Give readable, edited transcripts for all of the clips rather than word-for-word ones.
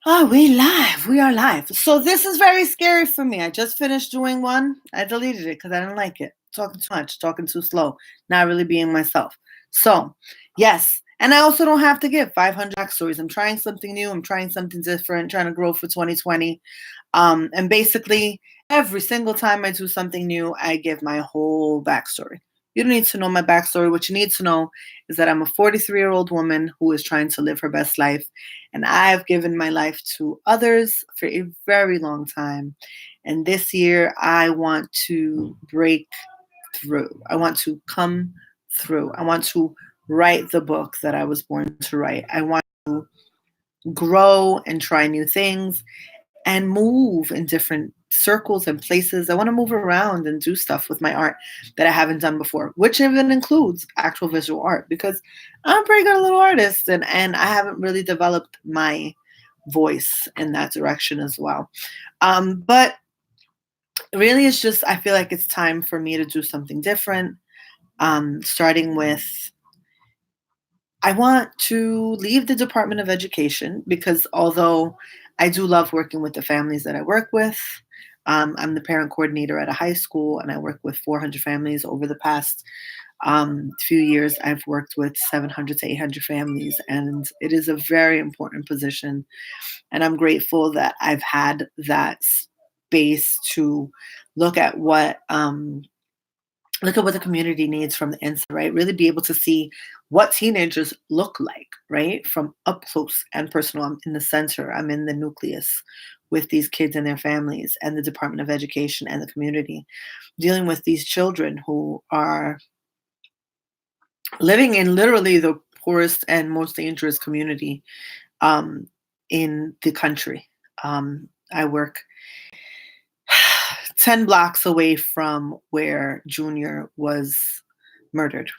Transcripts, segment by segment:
Oh, we are live. So this is very scary for me. I just finished doing one. I deleted it because I didn't like it. Talking too much, talking too slow, not really being myself. So, yes. And I also don't have to give 500 backstories. I'm trying something new. I'm trying something different, trying to grow for 2020. And basically, every single time I do something new, I give my whole backstory. You don't need to know my backstory. What you need to know is that I'm a 43-year-old woman who is trying to live her best life. And I've given my life to others for a very long time. And this year, I want to break through. I want to come through. I want to write the book that I was born to write. I want to grow and try new things and move in different circles and places. I want to move around and do stuff with my art that I haven't done before, which even includes actual visual art because I'm a pretty good little artist and I haven't really developed my voice in that direction as well. But really, it's just, I feel like it's time for me to do something different. Starting with, I want to leave the Department of Education because although I do love working with the families that I work with, I'm the parent coordinator at a high school and I work with 400 families over the past few years. I've worked with 700 to 800 families, and it is a very important position. And I'm grateful that I've had that space to look at what the community needs from the inside, right? Really be able to see what teenagers look like, right? From up close and personal. I'm in the center, I'm in the nucleus with these kids and their families and the Department of Education and the community, dealing with these children who are living in literally the poorest and most dangerous community um, in the country. I work 10 blocks away from where Junior was murdered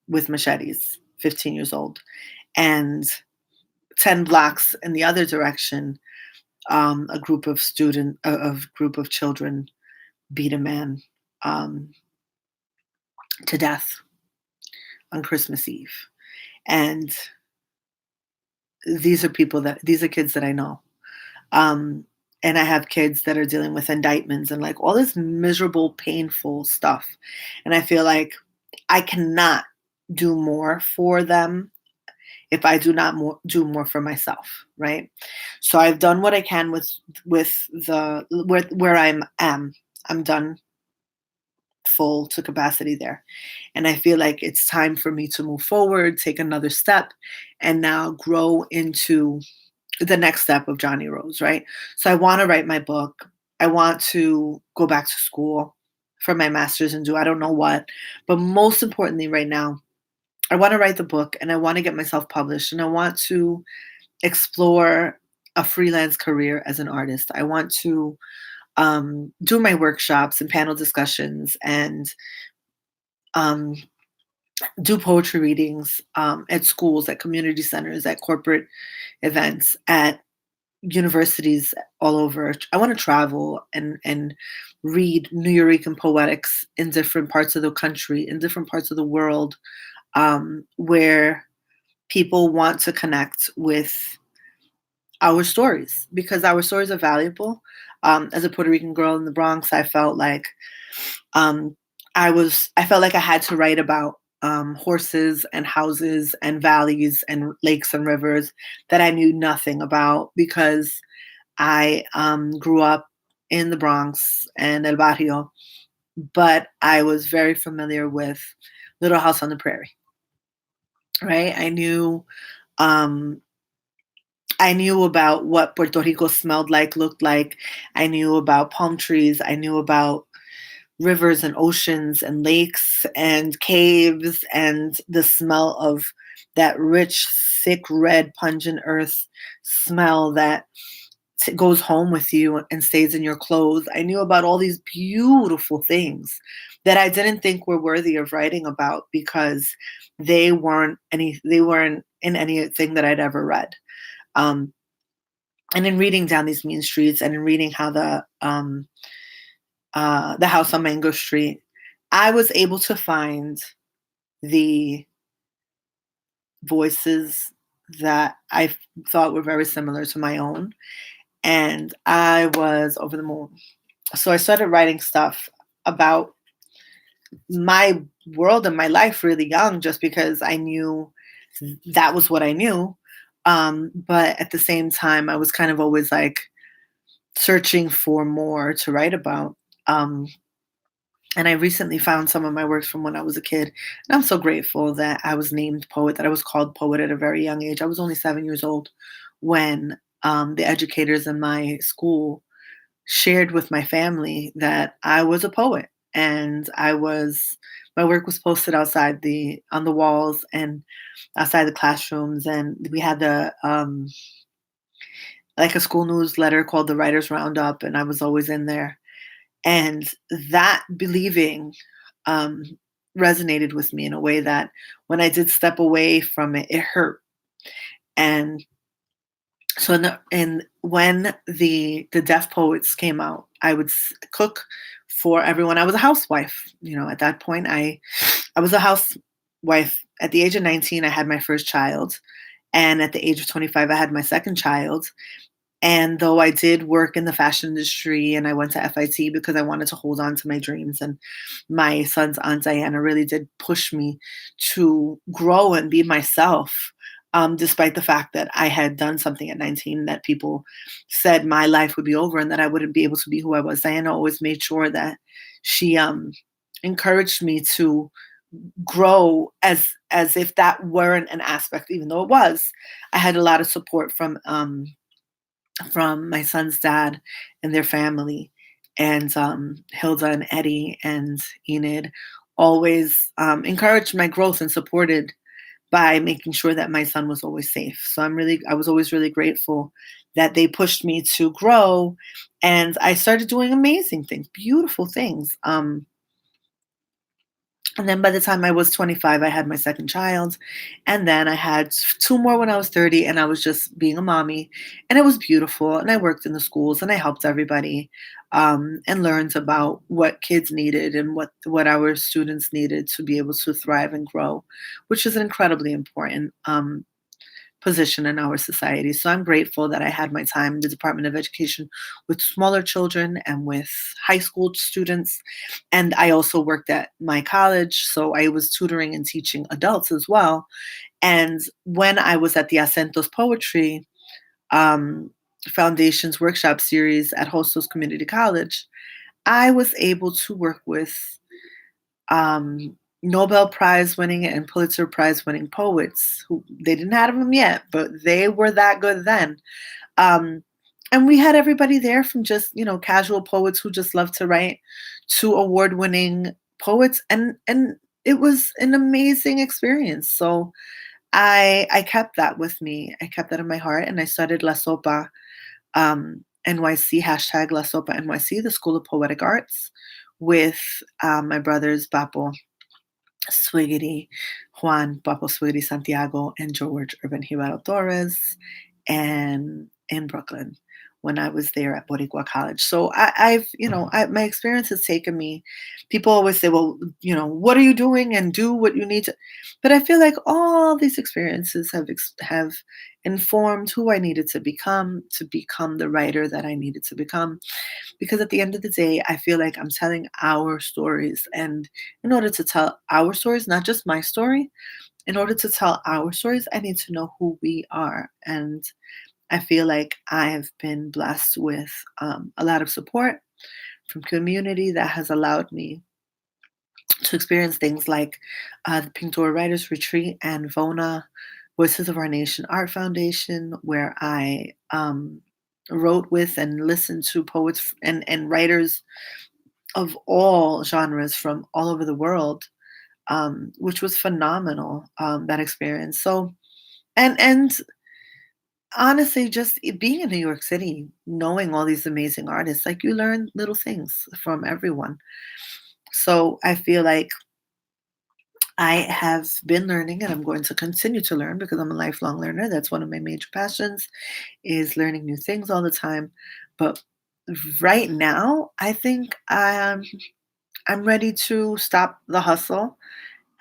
with machetes, 15 years old, and 10 blocks in the other direction, a group of children beat a man um, to death on Christmas Eve. And these are kids that I know. Um, and I have kids that are dealing with indictments and like all this miserable, painful stuff. And I feel like I cannot do more for them if I do not do more for myself, right? So I've done what I can with the where am. I'm done full to capacity there. And I feel like it's time for me to move forward, take another step, and now grow into the next step of Johnny Rose, right? So I want to write my book. I want to go back to school for my master's and do I don't know what. But most importantly, right now, I want to write the book and I want to get myself published and I want to explore a freelance career as an artist. I want to do my workshops and panel discussions and um, do poetry readings at schools, at community centers, at corporate events, at universities all over. I want to travel and read Nuyorican poetics in different parts of the country, in different parts of the world, where people want to connect with our stories because our stories are valuable. As a Puerto Rican girl in the Bronx, I felt like um, I felt like I had to write about horses and houses and valleys and lakes and rivers that I knew nothing about because I grew up in the Bronx and El Barrio, but I was very familiar with Little House on the Prairie, right? Um, I knew about what Puerto Rico smelled like, looked like. I knew about palm trees. I knew about rivers and oceans and lakes and caves and the smell of that rich, thick, red, pungent earth smell that goes home with you and stays in your clothes. I knew about all these beautiful things that I didn't think were worthy of writing about because they weren't in anything that I'd ever read. Um, and in reading down these mean streets and in reading how the house on Mango Street, I was able to find the voices that thought were very similar to my own, and I was over the moon. So I started writing stuff about my world and my life really young, just because I knew that was what I knew. But at the same time, I was kind of always like searching for more to write about. Um, and I recently found some of my works from when I was a kid. And I'm so grateful that I was named poet, that I was called poet at a very young age. I was only 7 years old when the educators in my school shared with my family that I was a poet, and my work was posted outside the on the walls and outside the classrooms, and we had the like a school newsletter called the Writers Roundup, and I was always in there. And that believing um, resonated with me in a way that when I did step away from it, it hurt. And so and when the Deaf Poets came out, I would cook for everyone. I was a housewife, at that point. I was a housewife. At the age of 19, I had my first child, and at the age of 25, I had my second child. And though I did work in the fashion industry and I went to FIT because I wanted to hold on to my dreams, and my son's aunt Diana really did push me to grow and be myself, despite the fact that I had done something at 19 that people said my life would be over and that I wouldn't be able to be who I was. Diana always made sure that she encouraged me to grow as if that weren't an aspect, even though it was. I had a lot of support from my son's dad and their family, and Hilda and Eddie and Enid always encouraged my growth and supported by making sure that my son was always safe. So I was always really grateful that they pushed me to grow, and I started doing amazing things, beautiful things. And then by the time I was 25, I had my second child. And then I had two more when I was 30, and I was just being a mommy. And it was beautiful. And I worked in the schools and I helped everybody, and learned about what kids needed and what our students needed to be able to thrive and grow, which is an incredibly important position in our society. So I'm grateful that I had my time in the Department of Education with smaller children and with high school students. And I also worked at my college, so I was tutoring and teaching adults as well. And when I was at the Acentos Poetry um, Foundation's workshop series at Hostos Community College, I was able to work with Nobel Prize winning and Pulitzer Prize winning poets who they didn't have them yet, but they were that good then. Um, and we had everybody there from just, casual poets who just love to write to award winning poets. And it was an amazing experience. So I kept that with me. I kept that in my heart, and I started La Sopa NYC, hashtag La Sopa NYC, the School of Poetic Arts, with my brothers Papo Swiggity, Juan Papo Swiggity Santiago, and George Urban Hibaro Torres, and in Brooklyn when I was there at Boricua College. So my experience has taken me. People always say, well, what are you doing, and do what you need to. But I feel like all these experiences have informed who I needed to become the writer that I needed to become. Because at the end of the day, I feel like I'm telling our stories. And in order to tell our stories, not just my story, in order to tell our stories, I need to know who we are. And I feel like I have been blessed with a lot of support from community that has allowed me to experience things like the Pink Door Writers Retreat and VONA, Voices of Our Nation Art Foundation, where I wrote with and listened to poets and writers of all genres from all over the world, which was phenomenal, that experience. So, and honestly, just being in New York City, knowing all these amazing artists, like you learn little things from everyone. So I feel like I have been learning, and I'm going to continue to learn because I'm a lifelong learner. That's one of my major passions, is learning new things all the time. But right now, I think I'm ready to stop the hustle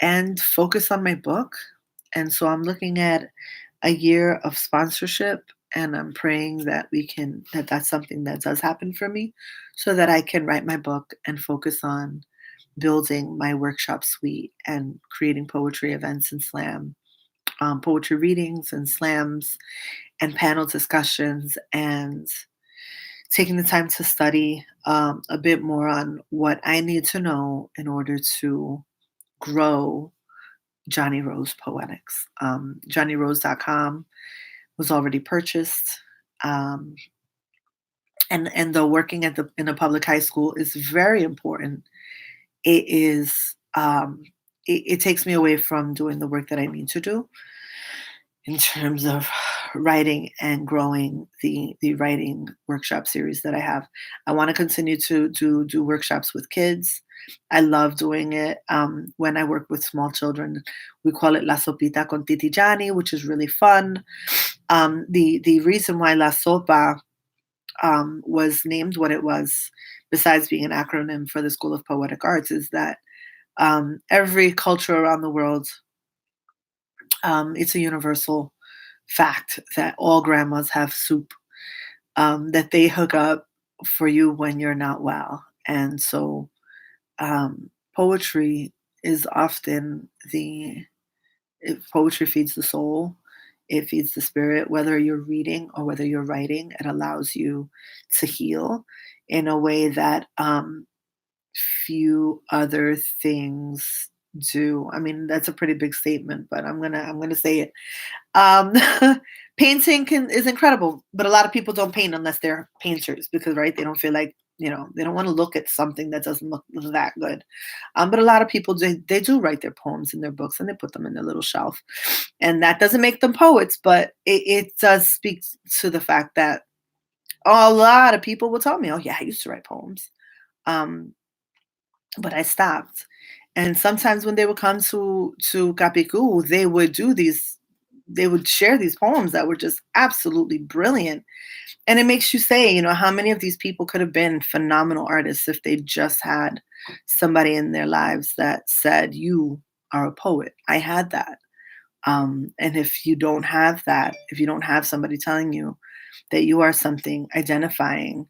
and focus on my book. And so I'm looking at a year of sponsorship, and I'm praying that that's something that does happen for me so that I can write my book and focus on building my workshop suite and creating poetry events and poetry readings and slams and panel discussions and taking the time to study a bit more on what I need to know in order to grow Johnny Rose Poetics. JohnnyRose.com was already purchased. Um, and though working in a public high school is very important, it is it takes me away from doing the work that I need to do in terms of writing and growing the writing workshop series that I have. I want to continue to do workshops with kids. I love doing it. When I work with small children, we call it La Sopita con Titi Jani, which is really fun. The reason why La Sopa was named what it was, besides being an acronym for the School of Poetic Arts, is that every culture around the world, it's a universal fact that all grandmas have soup that they hook up for you when you're not well. And so poetry is often poetry feeds the soul, it feeds the spirit, whether you're reading or whether you're writing, it allows you to heal in a way that few other things do. I mean, that's a pretty big statement, but I'm gonna say it. Um, painting is incredible, but a lot of people don't paint unless they're painters because, right, they don't feel like, they don't want to look at something that doesn't look that good. But a lot of people they do write their poems in their books and they put them in their little shelf, and that doesn't make them poets, but it does speak to the fact that a lot of people will tell me, "Oh yeah, I used to write poems." Um, but I stopped. And sometimes when they would come to Kapiku, they would share these poems that were just absolutely brilliant. And it makes you say, how many of these people could have been phenomenal artists if they just had somebody in their lives that said, "You are a poet." I had that. And if you don't have that, if you don't have somebody telling you that you are something, identifying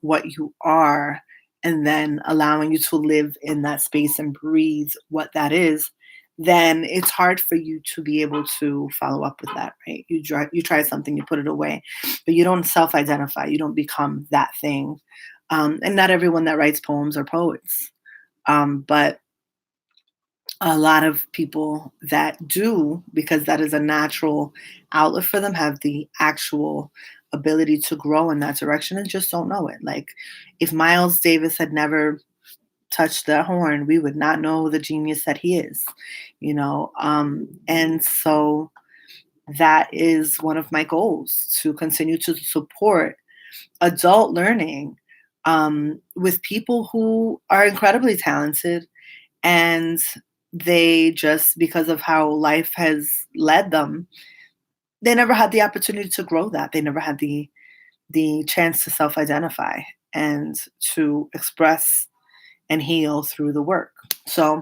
what you are, and then allowing you to live in that space and breathe what that is, then it's hard for you to be able to follow up with that, right? You try something, you put it away, but you don't self-identify. You don't become that thing. And not everyone that writes poems are poets, but a lot of people that do, because that is a natural outlet for them, have the actual ability to grow in that direction and just don't know it. Like if Miles Davis had never touched the horn, we would not know the genius that he is, and so that is one of my goals, to continue to support adult learning with people who are incredibly talented, and they just, because of how life has led them, they never had the opportunity to grow that. They never had the chance to self-identify and to express and heal through the work. So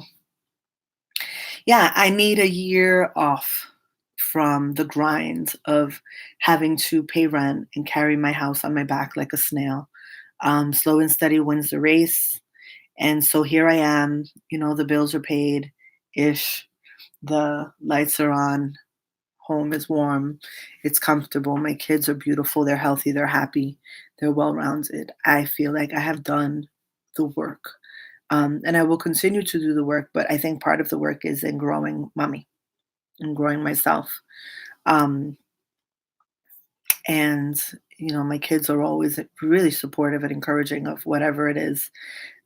yeah, I need a year off from the grind of having to pay rent and carry my house on my back like a snail. Slow and steady wins the race. And so here I am, the bills are paid ish, the lights are on, home is warm, it's comfortable, my kids are beautiful, they're healthy, they're happy, they're well rounded. I feel like I have done the work. And I will continue to do the work, but I think part of the work is in growing mommy and growing myself. Um, and, my kids are always really supportive and encouraging of whatever it is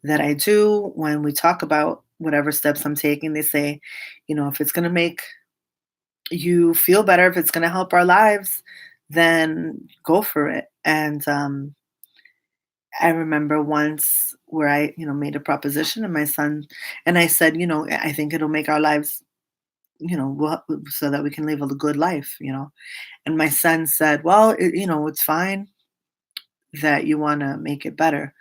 that I do. When we talk about whatever steps I'm taking, they say, if it's going to make you feel better, if it's going to help our lives, then go for it. And I remember once where I, made a proposition to my son, and I said, I think it'll make our lives, so that we can live a good life. And my son said, "Well, it's fine that you want to make it better,"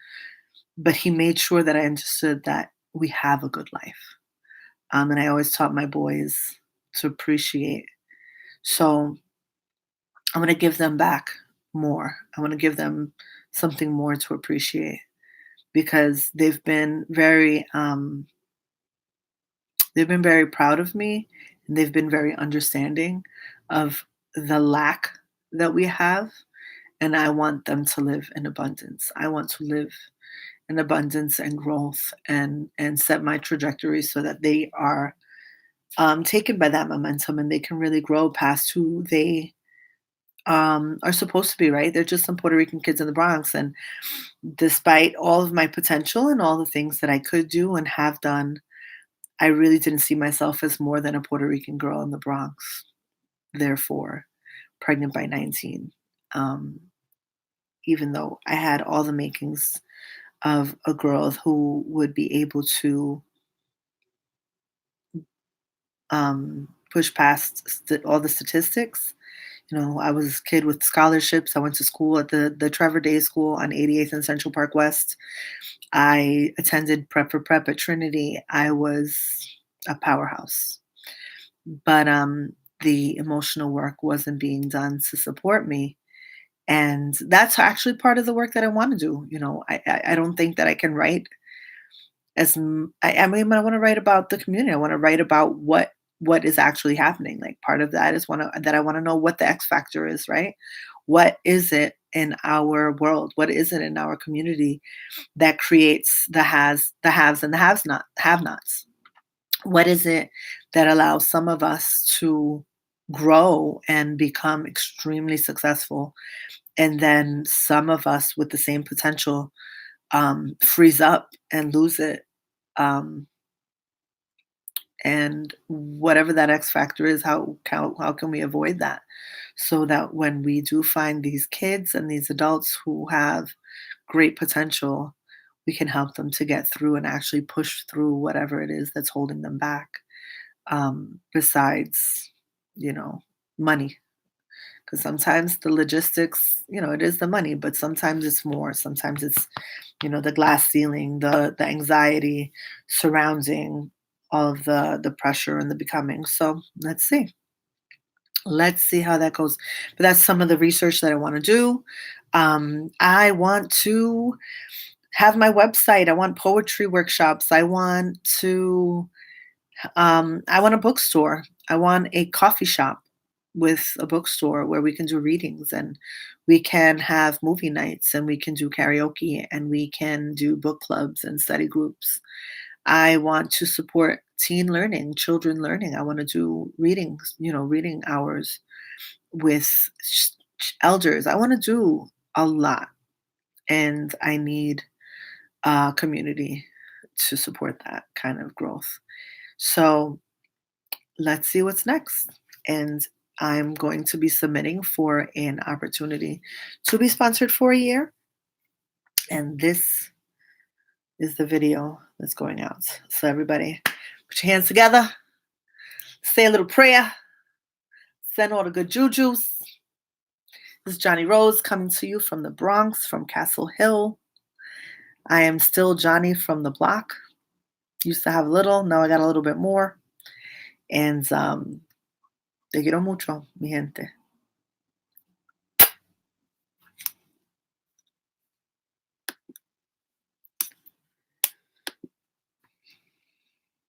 but he made sure that I understood that we have a good life. And I always taught my boys to appreciate So I want to give them back more. I want to give them something more to appreciate because they've been very proud of me, and they've been very understanding of the lack that we have, and I want them to live in abundance. I want to live in abundance and growth and set my trajectory so that they are taken by that momentum and they can really grow past who they are supposed to be, right? They're just some Puerto Rican kids in the Bronx. And despite all of my potential and all the things that I could do and have done, I really didn't see myself as more than a Puerto Rican girl in the Bronx, therefore, pregnant by 19. Um, Even though I had all the makings of a girl who would be able to push past all the statistics. You know, I was a kid with scholarships. I went to school at the Trevor Day School on 88th and Central Park West. I attended prep for prep at Trinity. I was a powerhouse. But the emotional work wasn't being done to support me. And that's actually part of the work that I want to do. You know, I don't think that I can write I mean, I wanna write about the community. I wanna write about what is actually happening. Like, part of that is I wanna know what the X factor is, right? What is it in our world? What is it in our community that creates the haves and the have-nots? What is it that allows some of us to grow and become extremely successful, and then some of us with the same potential, freeze up and lose it, um, and whatever that X factor is, how can we avoid that? So that when we do find these kids and these adults who have great potential, we can help them to get through and actually push through whatever it is that's holding them back, besides, you know, money. Because sometimes the logistics, it is the money, but sometimes it's more. Sometimes it's, the glass ceiling, the anxiety surrounding all of the pressure and the becoming. So let's see. Let's see how that goes. But that's some of the research that I want to do. I want to have my website. I want poetry workshops. I want a bookstore. I want a coffee shop with a bookstore where we can do readings and we can have movie nights and we can do karaoke and we can do book clubs and study groups. I want to support teen learning, children learning. I want to do readings, reading hours with elders. I want to do a lot, and I need a community to support that kind of growth. So let's see what's next. And I'm going to be submitting for an opportunity to be sponsored for a year. And this is the video that's going out. So, everybody, put your hands together, say a little prayer, send all the good jujus. This is Johnny Rose coming to you from the Bronx, from Castle Hill. I am still Johnny from the block. Used to have a little, now I got a little bit more. And te quiero mucho, mi gente.